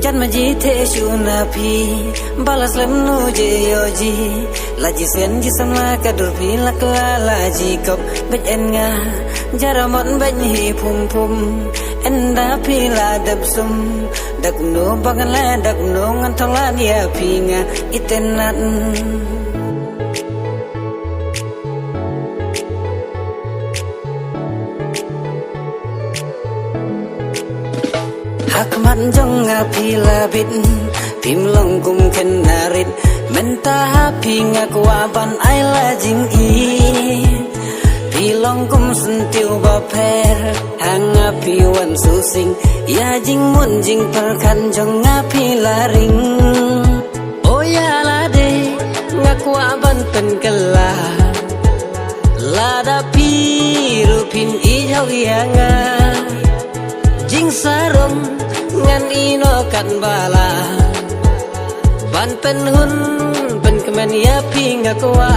Jan maji te shuna pi balas lem nu je yoji laji sen ji sama kadur pi lakla laji kop bet enga jaramon banyi pum pum enda pi la dab sum dak no bangan la dak no ngantong la dia pi nga itenan Hakman jong ngapi labit pim long kum kenarit menta hapi ngakwaban ai la jing i pilong kum sentiu baper hanga pi wan susing ya jing mun jing perkan jong ngapi laring oh ya lade ngakwaban pen kela lada pi rupin i jau yanga jing sarong ngan ino kan bala ban pen hun pen kemen ya pi ngakwa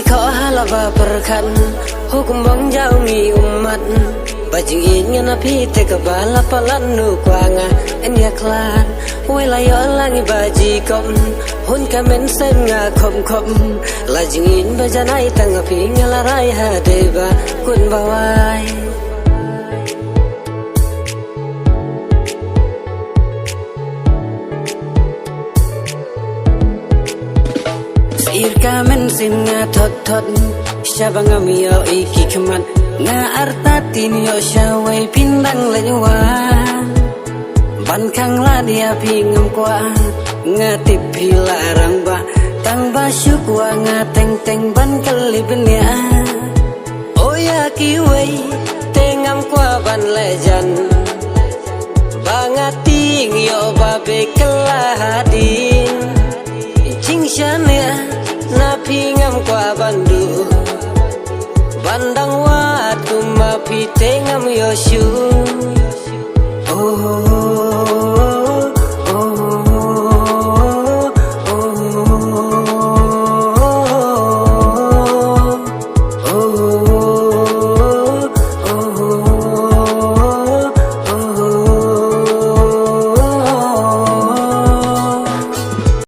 Kau halava perkan hukum bang jauh mi umat bajing ingin api teka bala palan nu kuanga enya klan welayo langi baji kom hun kamen sen nga kom kom lajing in bajanai tang api ngalarai hadeba kun bawai Irka men sin nga thot thot shabanga mio iki kman nga artatin yo shawai pindang lenywa ban kang la dia pingam kwa nga tipi larang ba tang ba syukwa nga teng teng ban kalibnya oh ya kiwei tengam kwa ban lejan bangating yo babe kelahadin jing shania napi ngam kwa bandu bandang wat kumapi tengam yoshu oh